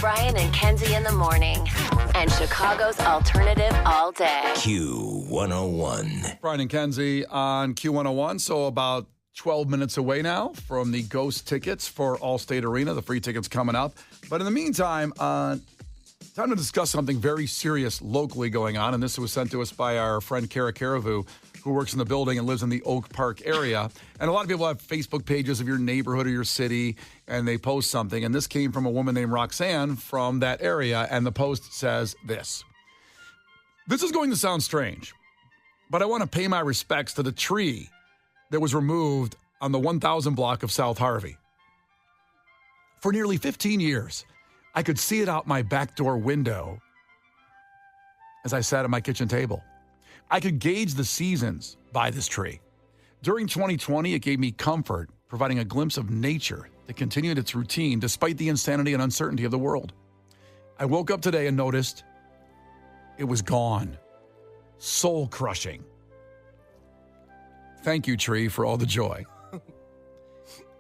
Brian and Kenzie in the morning. And Chicago's alternative all day. Q101. Brian and Kenzie on Q101. So about 12 minutes away now from the Ghost tickets for Allstate Arena. The free tickets coming up. But in the meantime, time to discuss something very serious locally going on. And this was sent to us by our friend Kara Caravu, who works in the building and lives in the Oak Park area. And a lot of people have Facebook pages of your neighborhood or your city, and they post something. And this came from a woman named Roxanne from that area. And the post says this. This is going to sound strange, but I want to pay my respects to the tree that was removed on the 1000 block of South Harvey. For nearly 15 years, I could see it out my back door window as I sat at my kitchen table. I could gauge the seasons by this tree. During 2020, it gave me comfort, providing a glimpse of nature that continued its routine despite the insanity and uncertainty of the world. I woke up today and noticed it was gone. Soul-crushing. Thank you, tree, for all the joy.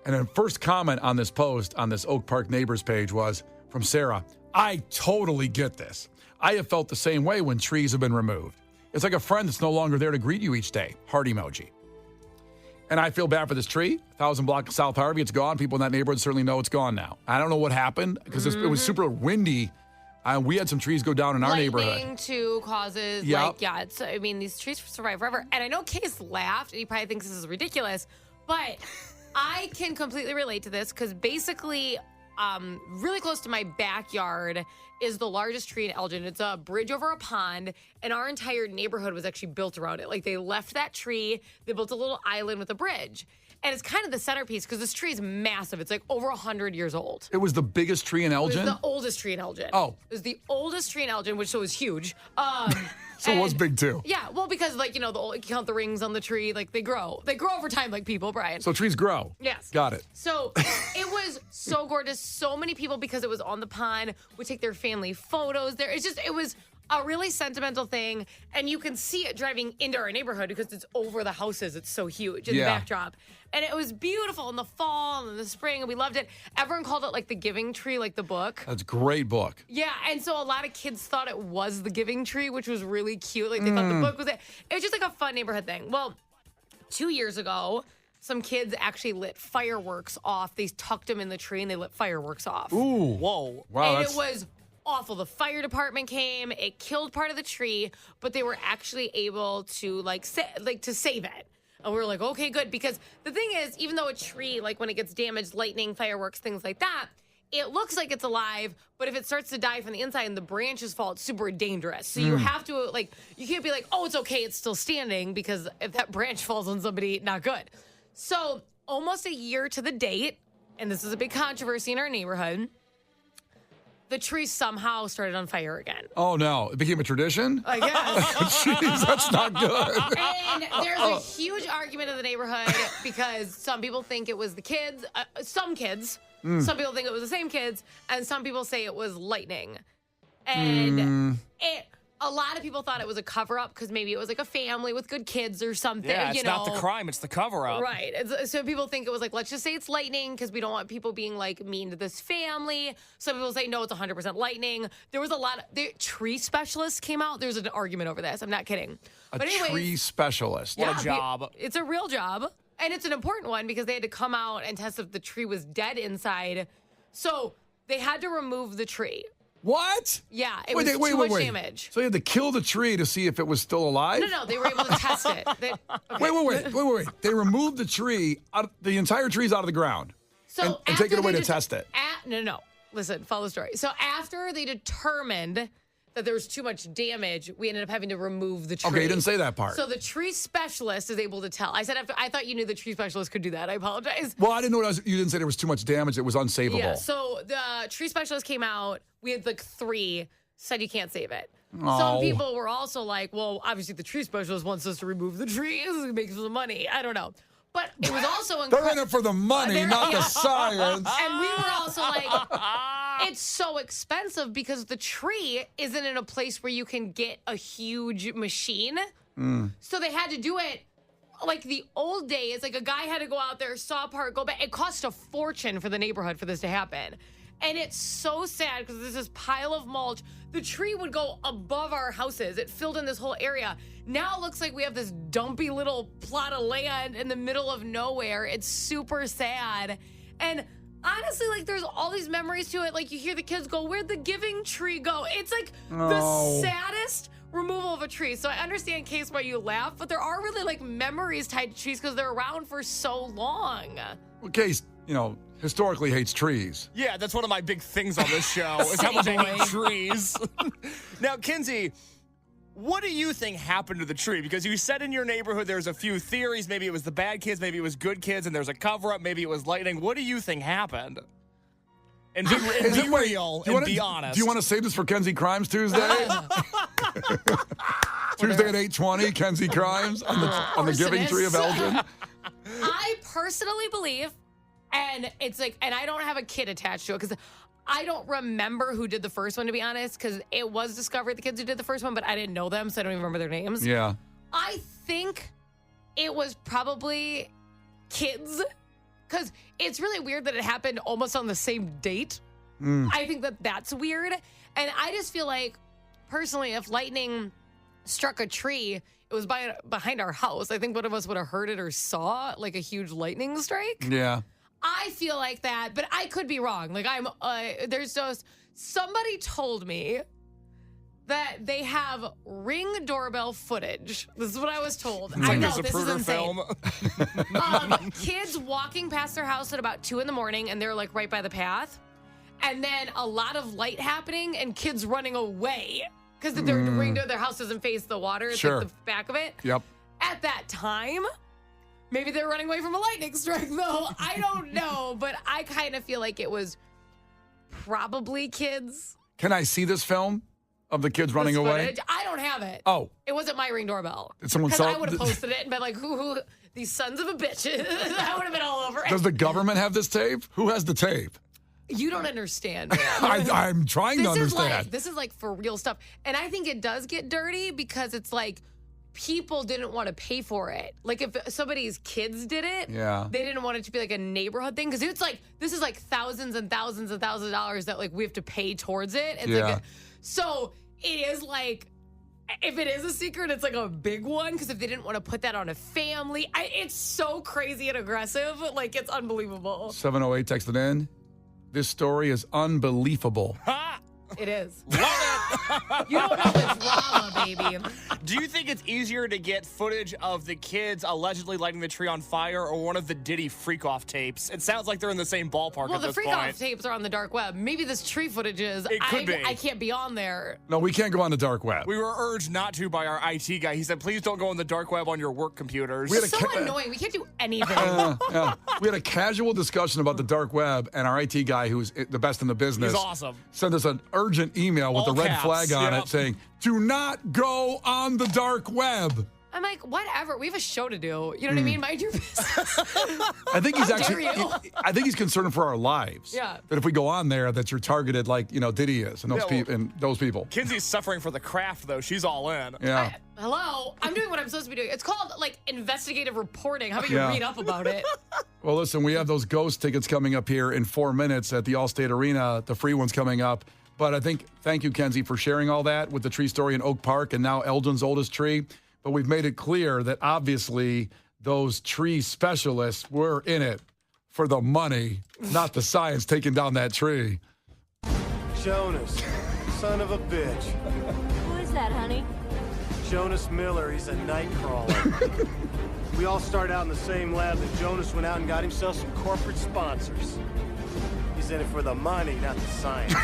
And the first comment on this post on this Oak Park Neighbors page was from Sarah. I totally get this. I have felt the same way when trees have been removed. It's like a friend that's no longer there to greet you each day. Heart emoji. And I feel bad for this tree. 1000 block of South Harvey, it's gone. People in that neighborhood certainly know it's gone now. I don't know what happened because it was super windy. We had some trees go down in our neighborhood. Lightning too causes, these trees survive forever. And I know Case laughed, and he probably thinks this is ridiculous, but I can completely relate to this because basically, really close to my backyard is the largest tree in Elgin. It's a bridge over a pond, and our entire neighborhood was actually built around it. Like, they left that tree, they built a little island with a bridge. And it's kind of the centerpiece because this tree is massive. It's like over 100 years old. It was the biggest tree in Elgin? It was the oldest tree in Elgin. Oh. It was the oldest tree in Elgin, which so was huge. So it was big too. Yeah, well, because you count the rings on the tree, like they grow. They grow over time like people, Brian. So trees grow. Yes. Got it. So it was so gorgeous. So many people, because it was on the pond, would take their family photos there. It was a really sentimental thing, and you can see it driving into our neighborhood because it's over the houses. It's so huge in the backdrop. And it was beautiful in the fall and the spring, and we loved it. Everyone called it like the Giving Tree, like the book. That's a great book. Yeah, and so a lot of kids thought it was the Giving Tree, which was really cute. Like, they thought the book was it. It was just like a fun neighborhood thing. Well, 2 years ago, some kids actually lit fireworks off. They tucked them in the tree, and they lit fireworks off. Ooh. Whoa. Wow, And it was awful. The fire department came. It killed part of the tree, but they were actually able to to save it. And we were like, okay, good. Because the thing is, even though a tree, like when it gets damaged, lightning, fireworks, things like that, it looks like it's alive, but if it starts to die from the inside and the branches fall, it's super dangerous. So you have to, you can't be like, oh, it's okay, it's still standing, because if that branch falls on somebody, not good. So almost a year to the date, and this is a big controversy in our neighborhood, the tree somehow started on fire again. Oh, no. It became a tradition? I guess. Jeez, that's not good. And there's a huge argument in the neighborhood because some people think it was the kids, some kids. Some people think it was the same kids, and some people say it was lightning. And a lot of people thought it was a cover-up because maybe it was like a family with good kids or something. Yeah, it's not the crime, it's the cover-up. Right. So people think it was like, let's just say it's lightning because we don't want people being like mean to this family. Some people say, no, it's 100% lightning. There was the tree specialists came out. There's an argument over this. I'm not kidding. But anyways, tree specialist. What a job. It's a real job. And it's an important one because they had to come out and test if the tree was dead inside. So they had to remove the tree. What? Yeah, it was too much damage. So you had to kill the tree to see if it was still alive? No, they were able to test it. Wait. They removed the tree, the entire tree's out of the ground, and take it away to test it. No. Listen, follow the story. So after they determined that there was too much damage, we ended up having to remove the tree. Okay, you didn't say that part. So the tree specialist is able to tell. I thought you knew the tree specialist could do that. I apologize. Well, I didn't know you didn't say there was too much damage. It was unsavable. Yeah, so the tree specialist came out. We had like 3, said you can't save it. Oh. Some people were also like, well, obviously the tree specialist wants us to remove the trees to make some money. I don't know. But it was also They're in it for the money, not the science. And we were also like, it's so expensive because the tree isn't in a place where you can get a huge machine. So they had to do it like the old days. Like a guy had to go out there, saw a part, go back. It cost a fortune for the neighborhood for this to happen. And it's so sad because there's this pile of mulch. The tree would go above our houses. It filled in this whole area. Now it looks like we have this dumpy little plot of land in the middle of nowhere. It's super sad. And honestly, like, there's all these memories to it. Like, you hear the kids go, "Where'd the giving tree go?" It's like the saddest removal of a tree. So I understand, Case, why you laugh, but there are really, like, memories tied to trees because they're around for so long. Well, Case, historically hates trees. Yeah, that's one of my big things on this show is how much I hate trees. Now, Kenzie, what do you think happened to the tree? Because you said in your neighborhood there's a few theories. Maybe it was the bad kids, maybe it was good kids, and there's a cover-up, maybe it was lightning. What do you think happened? And be real and be honest. Do you want to save this for Kenzie Crimes Tuesday? Tuesday at 8:20, Kenzie Crimes on the Giving Tree of Elgin. I personally believe, and it's like, and I don't have a kid attached to it because I don't remember who did the first one, to be honest, because it was discovered the kids who did the first one, but I didn't know them, so I don't even remember their names. Yeah. I think it was probably kids, because it's really weird that it happened almost on the same date. I think that's weird. And I just feel like, personally, if lightning struck a tree, it was behind our house, I think one of us would have heard it or saw, like, a huge lightning strike. Yeah. I feel like that, but I could be wrong. Like, there's just, somebody told me that they have Ring doorbell footage. This is what I was told. I know, this is insane. Kids walking past their house at about 2 a.m, and they're, like, right by the path. And then a lot of light happening and kids running away because their house doesn't face the water. It's like the back of it. Yep. At that time, maybe they're running away from a lightning strike, though. I don't know, but I kind of feel like it was probably kids. Can I see this film of the kids running away? I don't have it. Oh. It wasn't my Ring doorbell. Did someone Because sell I would have posted it and been like, who, these sons of a bitches. I would have been all over it. Does the government have this tape? Who has the tape? You don't understand, man. I'm trying to understand. This is like for real stuff. And I think it does get dirty because it's like people didn't want to pay for it. Like if somebody's kids did it, they didn't want it to be like a neighborhood thing. Because it's like, this is like thousands and thousands and thousands of dollars that like we have to pay towards it. It's so it is like, if it is a secret, it's like a big one. Because if they didn't want to put that on a family, it's so crazy and aggressive. Like it's unbelievable. 708 texted in. This story is unbelievable. Ha! It is. Love it. You don't know the drama, baby. Do you think it's easier to get footage of the kids allegedly lighting the tree on fire or one of the Diddy freak-off tapes? It sounds like they're in the same ballpark at this point. Well, the freak-off tapes are on the dark web. Maybe this tree footage is. It could be. I can't be on there. No, we can't go on the dark web. We were urged not to by our IT guy. He said, please don't go on the dark web on your work computers. It's so annoying. We can't do anything. We had a casual discussion about the dark web, and our IT guy, who's the best in the business, He's awesome, sent us an urgent email with all a red caps, flag on it saying, do not go on the dark web. I'm like, whatever. We have a show to do. You know what I mean? Mind your business. I think he's actually. you? I think he's concerned for our lives. Yeah. That if we go on there, that you're targeted like Diddy is, and those people. Kenzie's suffering for the craft, though. She's all in. Yeah. Hello? I'm doing what I'm supposed to be doing. It's called like investigative reporting. How about you read up about it? Well, listen, we have those ghost tickets coming up here in 4 minutes at the Allstate Arena. The free ones coming up. But I think, thank you, Kenzie, for sharing all that with the tree story in Oak Park and now Elgin's oldest tree. But we've made it clear that obviously those tree specialists were in it for the money, not the science taking down that tree. Jonas, son of a bitch. Who is that, honey? Jonas Miller, he's a night crawler. We all started out in the same lab, but Jonas went out and got himself some corporate sponsors. He's in it for the money, not the science.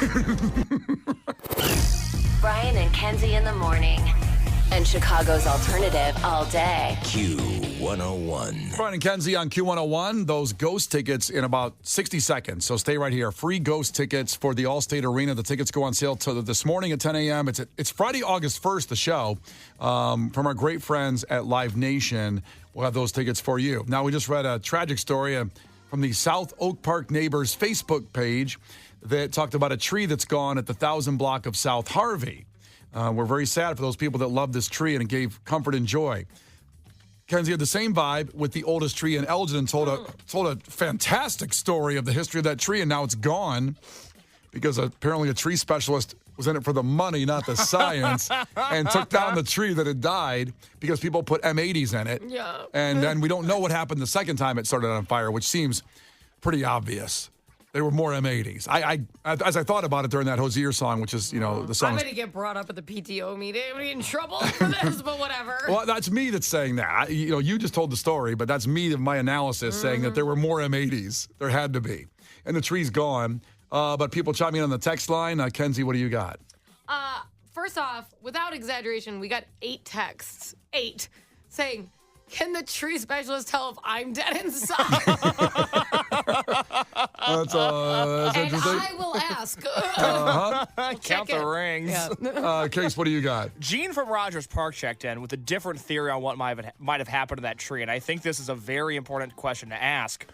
Brian and Kenzie in the morning. And Chicago's alternative all day. Q101. Brian and Kenzie on Q101. Those ghost tickets in about 60 seconds. So stay right here. Free ghost tickets for the Allstate Arena. The tickets go on sale till this morning at 10 a.m. It's Friday, August 1st, the show. From our great friends at Live Nation. We'll have those tickets for you. Now, we just read a tragic story from the South Oak Park Neighbors Facebook page that talked about a tree that's gone at the 1000 block of South Harvey. We're very sad for those people that love this tree, and it gave comfort and joy. Kenzie had the same vibe with the oldest tree in Elgin and told a fantastic story of the history of that tree, and now it's gone. because apparently a tree specialist was in it for the money, not the science, and took down the tree that had died because people put M80s in it. Yeah. And then we don't know what happened the second time it started on fire, which seems pretty obvious. There were more M80s. As I thought about it during that Hosier song, which is, the song. I'm going to get brought up at the PTO meeting. I'm going to get in trouble for this, but whatever. Well, that's me that's saying that. You just told the story, but that's me, my analysis, saying that there were more M80s. There had to be. And the tree's gone. But people chiming in on the text line. Kenzie, what do you got? First off, without exaggeration, we got 8 texts. 8. Saying, can the tree specialist tell if I'm dead inside? That's And interesting. I will ask. Count the rings. Yeah. Case, what do you got? Gene from Rogers Park checked in with a different theory on what might have happened to that tree, and I think this is a very important question to ask.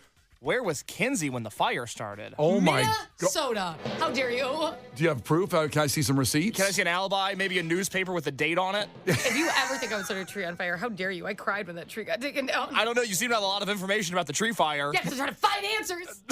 Where was Kenzie when the fire started? Oh, my God. Minnesota. How dare you? Do you have proof? Can I see some receipts? Can I see an alibi? Maybe a newspaper with a date on it? If you ever think I would start a tree on fire, how dare you? I cried when that tree got taken down. I don't know. You seem to have a lot of information about the tree fire. Yeah, because I'm trying to find answers.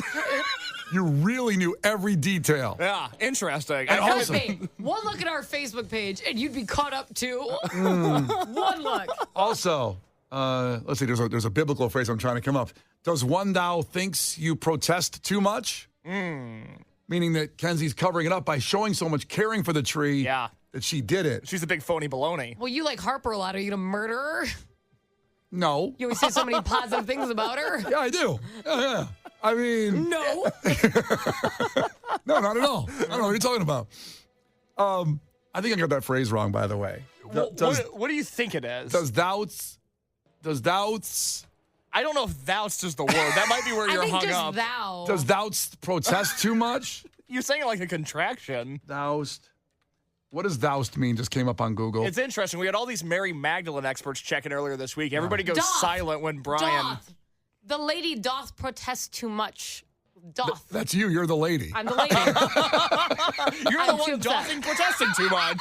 You really knew every detail. Yeah, interesting. And Trust also- me, one look at our Facebook page and you'd be caught up too. One look. Also, let's see, there's a biblical phrase I'm trying to come up. Does one thou thinks you protest too much? Meaning that Kenzie's covering it up by showing so much caring for the tree Yeah. that she did it. She's a big phony baloney. Well, you like Harper a lot. Are you going to murder her? No. You always say so many positive things about her. Yeah, I do. Yeah. I mean, No. no, not at all. I don't know what you're talking about. I think I got that phrase wrong, by the way. What do you think it is? Does doubts? I don't know if thou's is the word. That might be where I you're think hung just up. thou. Does doubts protest too much? You're saying it like a contraction. Doused. What does doused mean? Just came up on Google. It's interesting. We had all these Mary Magdalene experts checking earlier this week. Everybody goes Doth. silent when Brian. Doth. The lady doth protest too much. Doth. That's you. You're the lady. I'm the lady. You're the I'm too one upset. doffing protesting too much.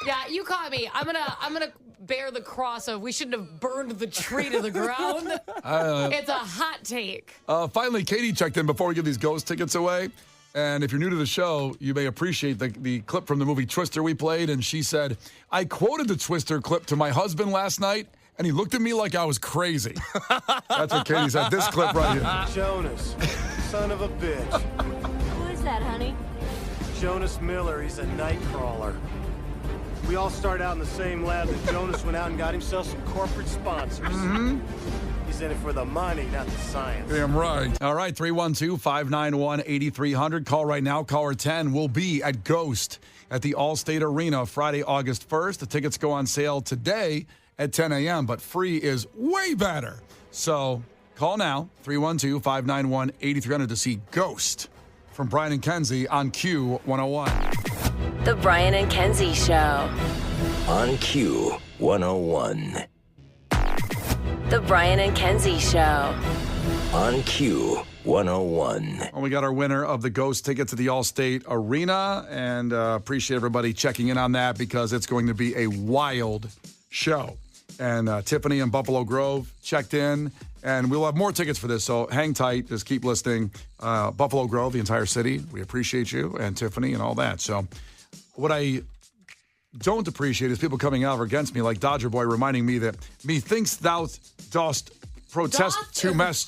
Yeah, you caught me. I'm gonna bear the cross of we shouldn't have burned the tree to the ground. It's a hot take. Finally, Katie checked in before we give these ghost tickets away. And if you're new to the show, you may appreciate the clip from the movie Twister we played. And she said, I quoted the Twister clip to my husband last night, and he looked at me like I was crazy. That's what Katie said. This clip right here. Jonas, son of a bitch. Who is that, honey? Jonas Miller, he's a night crawler. We all start out in the same lab that Jonas went out and got himself some corporate sponsors. He's in it for the money, not the science. Damn right. All right, 312-591-8300. Call right now. Caller 10 will be at Ghost at the Allstate Arena Friday, August 1st. The tickets go on sale today at 10 a.m., but free is way better. So call now, 312-591-8300 to see Ghost from Brian and Kenzie on Q101. The Brian and Kenzie Show. On Q101. The Brian and Kenzie Show. On Q101. Well, we got our winner of the Ghost ticket to the Allstate Arena, and appreciate everybody checking in on that because it's going to be a wild show. And Tiffany in Buffalo Grove checked in, and we'll have more tickets for this, so hang tight. Just keep listening. Buffalo Grove, the entire city, we appreciate you, and Tiffany and all that. So what I don't appreciate is people coming out against me, like Dodger Boy reminding me that methinks thou dost protest too much.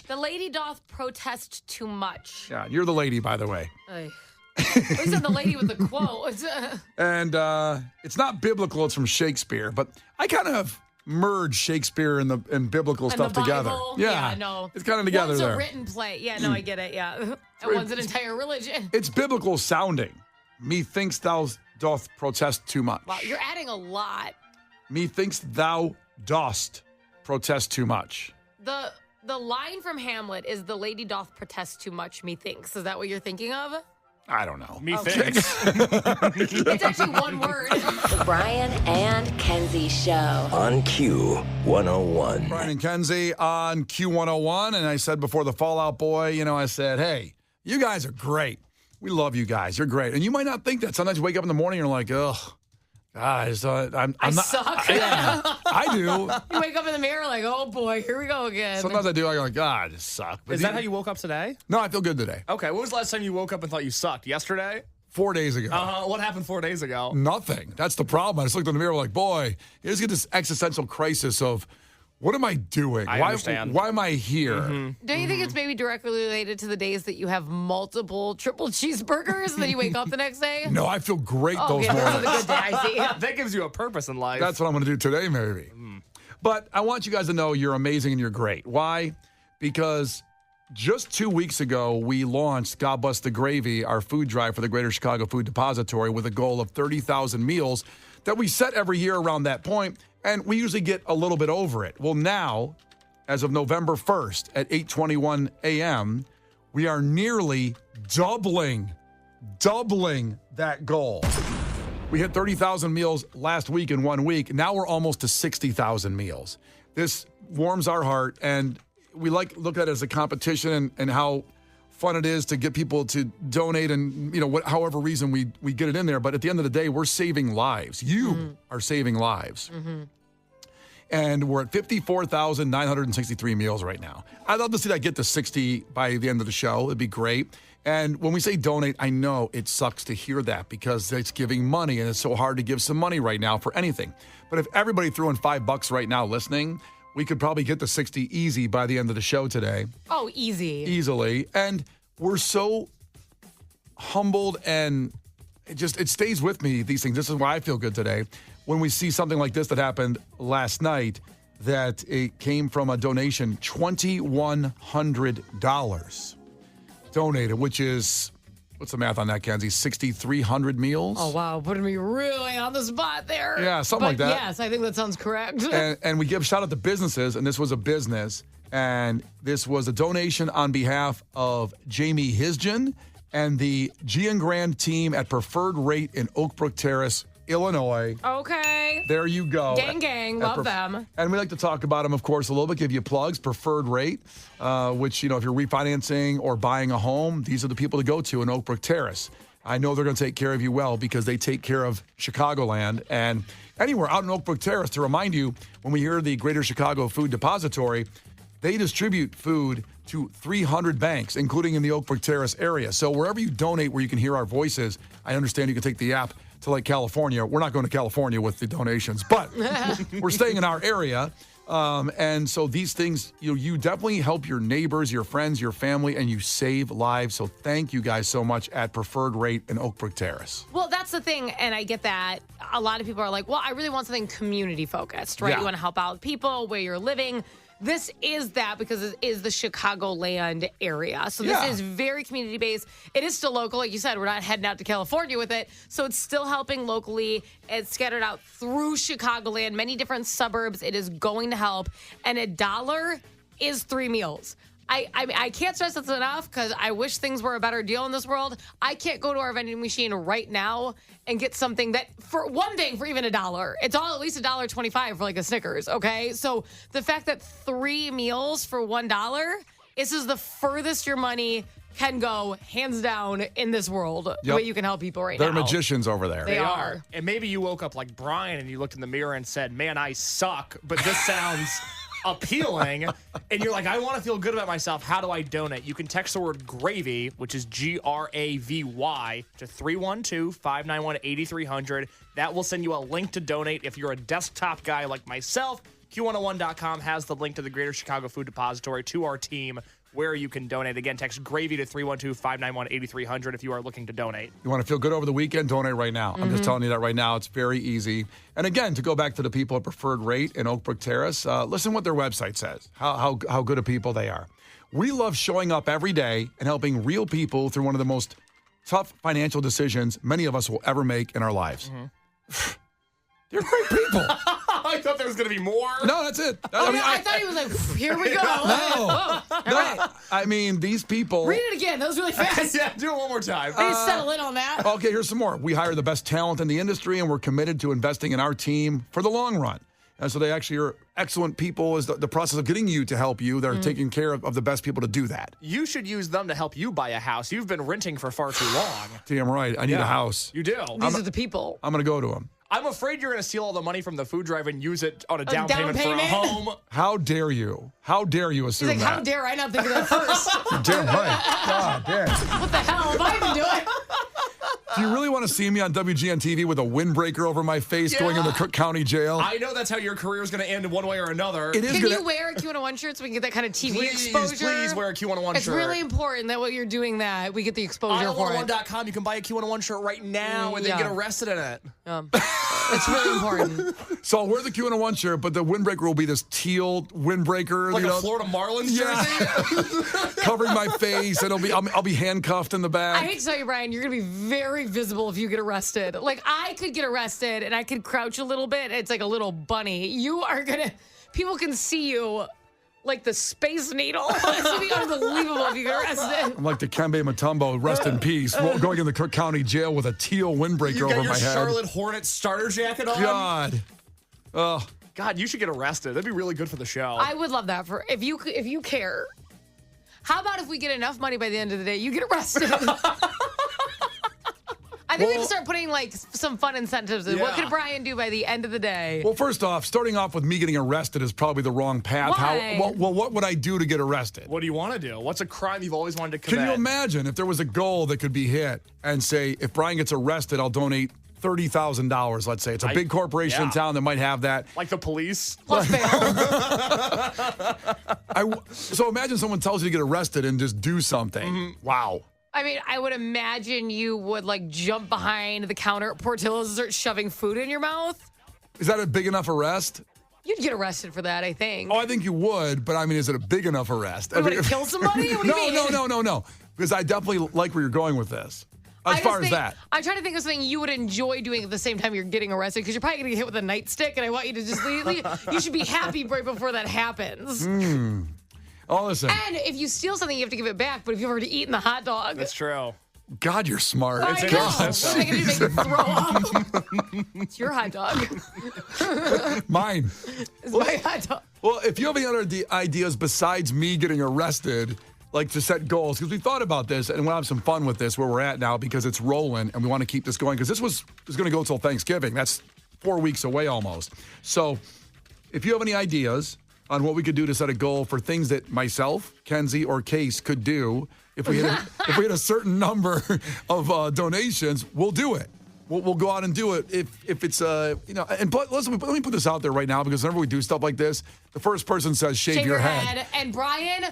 The lady doth protest too much. Yeah, you're the lady, by the way. Ay. At least I'm the lady with the quote. And it's not biblical, it's from Shakespeare, but I kind of merge Shakespeare and biblical stuff the together. Bible. Yeah, no. It's kind of together One's there. a written play. Yeah, no, I get it. Yeah. And one's an entire religion. It's biblical sounding. Methinks thou doth protest too much. Wow, you're adding a lot. Methinks thou dost protest too much. The line from Hamlet is the lady doth protest too much, methinks. Is that what you're thinking of? I don't know. Me thinks. It's actually one word. The Brian and Kenzie Show. On Q101. Brian and Kenzie on Q101. And I said before the Fallout Boy, I said, hey, you guys are great. We love you guys. You're great. And you might not think that. Sometimes you wake up in the morning and you're like, ugh, I'm I not. suck. Yeah, I do. You wake up in the mirror like, oh boy, here we go again. Sometimes I do. I go like, God, I just suck. But Is that how you woke up today? No, I feel good today. Okay, when was the last time you woke up and thought you sucked? Yesterday? 4 days ago. What happened 4 days ago? Nothing. That's the problem. I just looked in the mirror like, boy, you just get this existential crisis of, what am I doing? I understand. Why am I here? Don't you think it's maybe directly related to the days that you have multiple triple cheeseburgers and then you wake up the next day? No, I feel great Oh, those okay, those are mornings. the good days. I see. That gives you a purpose in life. That's what I'm going to do today, maybe. But I want you guys to know you're amazing and you're great. Why? Because just 2 weeks ago, we launched God Bless the Gravy, our food drive for the Greater Chicago Food Depository, with a goal of 30,000 meals that we set every year around that point, and we usually get a little bit over it. Well, now, as of November 1st at 8:21 a.m., we are nearly doubling that goal. We hit 30,000 meals last week in 1 week. Now we're almost to 60,000 meals. This warms our heart, and we look at it as a competition and how fun it is to get people to donate and, however reason we get it in there. But at the end of the day, we're saving lives. You are saving lives. And we're at 54,963 meals right now. I'd love to see that get to 60 by the end of the show. It'd be great. And when we say donate, I know it sucks to hear that because it's giving money and it's so hard to give some money right now for anything. But if everybody threw in $5 right now listening, we could probably get to 60 easy by the end of the show today. Oh, easy. Easily. And we're so humbled, and it stays with me, these things. This is why I feel good today. When we see something like this that happened last night, that it came from a donation, $2,100 donated, which is, what's the math on that, Kenzie? 6,300 meals? Oh, wow. Putting me really on the spot there. Yeah, something like that. Yes, I think that sounds correct. And we give shout out to businesses, and this was a business, and this was a donation on behalf of Jamie Hisgen and the Gian Grand team at Preferred Rate in Oak Brook Terrace, Illinois. Okay. There you go. Gang. Love them. And we like to talk about them, of course, a little bit, give you plugs. Preferred Rate, which, if you're refinancing or buying a home, these are the people to go to in Oak Brook Terrace. I know they're going to take care of you well because they take care of Chicagoland and anywhere out in Oak Brook Terrace. To remind you, when we hear the Greater Chicago Food Depository, they distribute food to 300 banks, including in the Oak Brook Terrace area. So wherever you donate, where you can hear our voices, I understand you can take the app to like California. We're not going to California with the donations, but we're staying in our area. And so these things, you definitely help your neighbors, your friends, your family, and you save lives. So thank you guys so much at Preferred Rate in Oak Brook Terrace. Well, that's the thing, and I get that. A lot of people are like, well, I really want something community focused, right? Yeah. You want to help out people where you're living. This is that because it is the Chicagoland area. So this is very community based. It is still local. Like you said, we're not heading out to California with it. So it's still helping locally. It's scattered out through Chicagoland, many different suburbs. It is going to help. And $1 is 3 meals. I can't stress this enough because I wish things were a better deal in this world. I can't go to our vending machine right now and get something that, for one thing, for even $1. It's all at least $1.25 for like a Snickers, okay? So the fact that 3 meals for $1, this is the furthest your money can go, hands down, in this world. The way you can help people right now. They're magicians over there. They are. And maybe you woke up like Brian and you looked in the mirror and said, man, I suck, but this sounds appealing, and you're like, I want to feel good about myself. How do I donate? You can text the word GRAVY, which is GRAVY, to 312-591-8300. That will send you a link to donate. If you're a desktop guy like myself, Q101.com has the link to the Greater Chicago Food Depository, to our team, where you can donate. Again, text GRAVY to 312-591-8300 if you are looking to donate. You want to feel good over the weekend? Donate right now. I'm just telling you that right now. It's very easy. And again, to go back to the people at Preferred Rate in Oak Brook Terrace, listen what their website says, how good of people they are. We love showing up every day and helping real people through one of the most tough financial decisions many of us will ever make in our lives. They're great people. I thought there was going to be more. No, that's it. I thought he was like, here we go. No. I mean, these people. Read it again. That was really fast. Yeah, do it one more time. Please settle in on that. Okay, here's some more. We hire the best talent in the industry, and we're committed to investing in our team for the long run. And so they actually are excellent people. Is the process of getting you to help you. They're taking care of the best people to do that. You should use them to help you buy a house. You've been renting for far too long. Damn right. I need a house. You do. These are the people. I'm going to go to them. I'm afraid you're going to steal all the money from the food drive and use it on a down down payment for a payment? home. How dare you? How dare you He's assume like, that? how dare I not think of that first? You're damn right. God damn. What the hell am I even doing? Do you really want to see me on WGN TV with a windbreaker over my face going into Cook County Jail? I know that's how your career is going to end in one way or another. It is Can gonna. you wear a Q101 shirt so we can get that kind of TV Please, exposure? please wear a Q101 It's shirt. really important that while you're doing that, we get the exposure for it. Isle101.com, you can buy a Q101 shirt right now and then Yeah. get arrested in it. It's really important. So I'll wear the Q101 shirt, but the windbreaker will be this teal windbreaker, Like you know, a Florida Marlins Yeah. jersey? covering my face, and I'll be handcuffed in the I back. hate to tell you, Brian, you're going to be very visible if you get arrested. Like, I could get arrested and I could crouch a little bit. It's like a little bunny. You are going to, people can see you like the Space Needle. It's going to be unbelievable if you get arrested. I'm like the Kembe Mutombo, rest in peace, going in the Cook County Jail with a teal windbreaker You got over your my head. Charlotte Hornets starter jacket on? God. Oh, God, you should get arrested. That'd be really good for the show. I would love that for if you care. How about if we get enough money by the end of the day, you get arrested? I think we have to start putting like some fun incentives in. What Yeah. could Brian do by the end of the day? well, first off, starting off with me getting arrested is probably the wrong path. Why? Well, what would I do to get arrested? What do you want to do? What's a crime you've always wanted to commit? Can you imagine if there was a goal that could be hit and say, if Brian gets arrested, I'll donate $30,000, let's say. It's a big corporation in town that might have that. Like the police? Plus bail. So imagine someone tells you to get arrested and just do something. Mm-hmm. Wow. I mean, I would imagine you would like jump behind the counter at Portillo's and start shoving food in your mouth. Is that a big enough arrest? You'd get arrested for that, I think. Oh, I think you would, but I mean, is it a big enough arrest? You want to kill somebody? What do you mean? No. Because I definitely like where you're going with this. As far as that. I'm trying to think of something you would enjoy doing at the same time you're getting arrested because you're probably going to get hit with a nightstick, and I want you to just leave. You should be happy right before that happens. Oh, listen. And if you steal something, you have to give it back. But if you've already eaten the hot dog, That's true. God, you're smart. I It's in know. your What system. am I gonna do, make you throw up? It's your hot dog. Mine. It's my hot dog. Well, if you have any other ideas besides me getting arrested, like to set goals, because we thought about this and we'll have some fun with this where we're at now because it's rolling and we want to keep this going because this was going to go till Thanksgiving. That's 4 weeks away almost. So if you have any ideas on what we could do to set a goal for things that myself, Kenzie, or Case could do, if we had a certain number of donations, we'll do it. We'll go out and do it if it's And but listen, let me put this out there right now because whenever we do stuff like this, the first person says shave your head. And Brian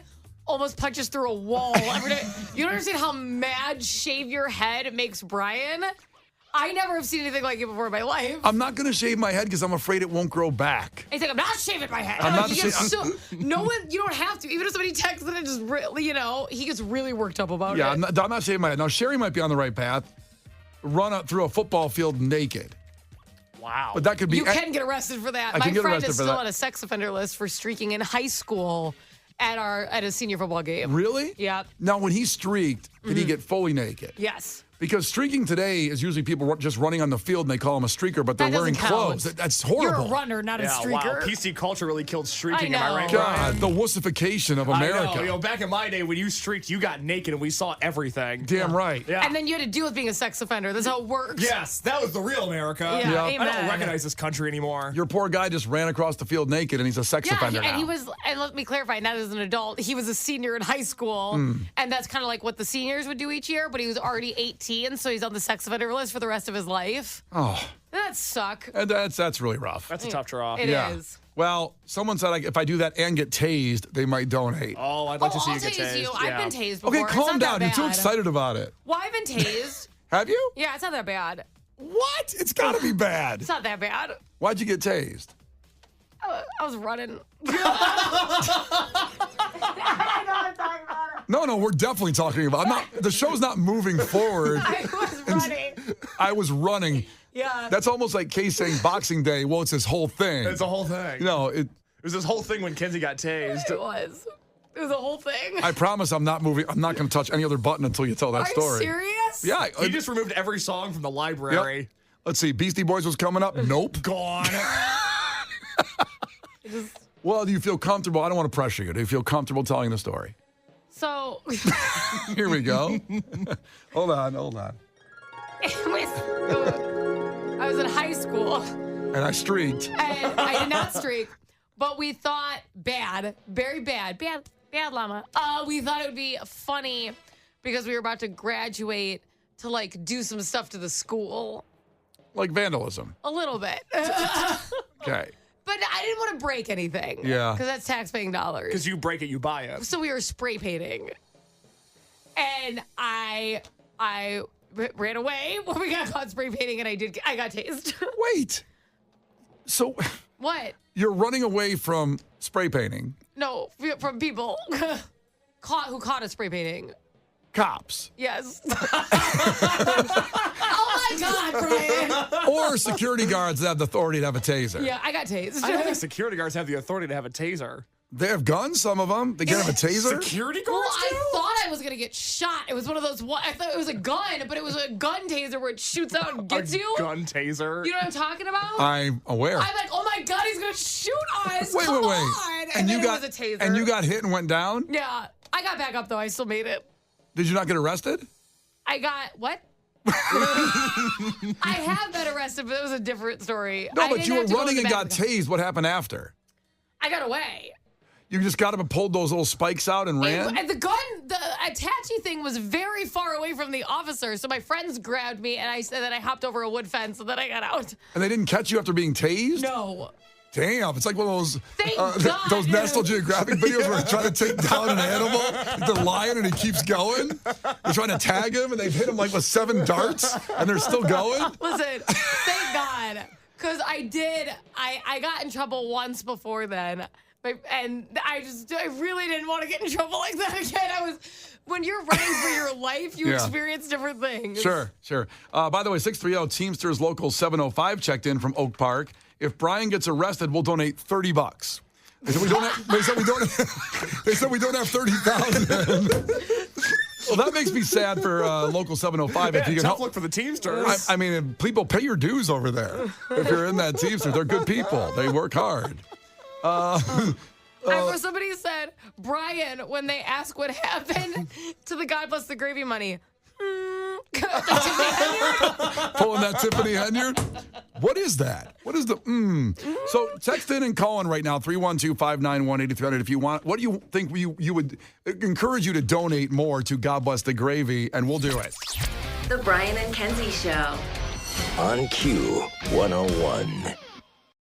almost punches through a wall every day. You don't understand how mad shave your head makes Brian. I never have seen anything like it before in my life. I'm not going to shave my head because I'm afraid it won't grow back. He's like, I'm not shaving my head. I'm not He gets shaving- no one, you don't have to. Even if somebody texts and it just really, he gets really worked up about Yeah, it. I'm not shaving my head. Now, Sherry might be on the right path. Run up through a football field naked. Wow. But that could be... You can get arrested for that. I My can get friend arrested is for still that. on a sex offender list for streaking in high school at a senior football game. Really? Yeah. Now, when he streaked, did he get fully naked? Yes. Because streaking today is usually people just running on the field and they call him a streaker, but they're That wearing doesn't count. clothes. That's horrible. You're a runner, not a Yeah, streaker. wow. PC culture really killed streaking. I Am I know. right, God, Brian? the wussification of I America. know. Back in my day, when you streaked, you got naked and we saw everything. Damn right. Yeah. And then you had to deal with being a sex offender. That's how it works. Yes, that was the real America. Yeah, Yeah. I amen. don't recognize this country anymore. Your poor guy just ran across the field naked and he's a sex Yeah, offender and now. he was, and let me clarify, not as an adult, he was a senior in high school, and that's kind of like what the seniors would do each year, but he was already 18, so he's on the sex offender list for the rest of his life. Oh, That suck. and that's really rough. That's a tough draw. It yeah. is. Well, someone said if I do that and get tased, they might donate. Oh, I'd like to see I'll you get tase tased. you. Yeah. I've been tased before. Okay, It's calm not that down. You're too bad. excited about it. Well, I've been tased. Have you? Yeah, it's not that bad. What? It's got to be bad. It's not that bad. Why'd you get tased? I was running. No, we're definitely talking about. The show's not moving forward. I was running. I was running. Yeah. That's almost like Case saying Boxing Day. Well, it's this whole thing. It's a whole thing. No, It was this whole thing when Kenzie got tased. It was. It was a whole thing. I promise I'm not moving. I'm not going to touch any other button until you tell that Are story. you serious? Yeah. He just removed every song from the library. Yep. Let's see. Beastie Boys was coming up. Nope. Gone. Well, do you feel comfortable? I don't want to pressure you. Do you feel comfortable telling the story? So, Here we go. Hold on. I was was in high school. And I streaked. And I did not streak, but we thought very bad, llama. We thought it would be funny because we were about to graduate to like do some stuff to the school. Like vandalism. A little bit. Okay. But I didn't want to break anything. Yeah. Because that's taxpaying dollars. Because you break it, you buy it. So we were spray painting. And I ran away when we got caught spray painting, and I got tased. Wait. So What? you're running away from spray painting. No, from people who caught us spray painting. Cops. Yes. Oh my God, Brian. Or security guards that have the authority to have a taser. Yeah, I got tased. I don't think security guards have the authority to have a taser. They have guns, some of them. They can have a taser. Security Well, guards do? I thought I was going to get shot. It was one of those, I thought it was a gun, but it was a gun taser where it shoots out and gets you. Gun taser. You know what I'm talking about? I'm aware. I'm like, oh my God, he's going to shoot us. Wait. Come on. And then you got it was a taser. And you got hit and went down? Yeah. I got back up, though. I still made it. Did you not get arrested? I got, what? I have been arrested, but it was a different story. No, I but didn't you were have to go in running the and back got of the car. tased. What happened after? I got away. You just got up and pulled those little spikes out and ran? And the attachy thing was very far away from the officer. So my friends grabbed me, and I said that I hopped over a wood fence, and then I got out. And they didn't catch you after being tased? No. Damn, it's like one of those Thank God. those National Geographic videos where they're trying to take down an animal, the lion, and he keeps going. They're trying to tag him, and they've hit him like with 7 darts, and they're still going. Listen, thank God. Because I got in trouble once before then. And I really didn't want to get in trouble like that again. When you're running for your life, you experience different things. Sure. By the way, 630 Teamsters Local 705 checked in from Oak Park. If Brian gets arrested, we'll donate $30. They said we don't have 30,000. Well, that makes me sad for Local 705. If you can tough help. look for the Teamsters. I mean, people pay your dues over there. If you're in that Teamsters, they're good people. They work hard. Somebody said, Brian, when they ask what happened to the God Bless the Gravy money. Pulling that Tiffany Henyard? What is that? What is the So text in and call in right now, 312-591-8300 if you want. What do you think you would encourage you to donate more to God Bless the Gravy, and we'll do it. The Brian and Kenzie Show. On Q 101.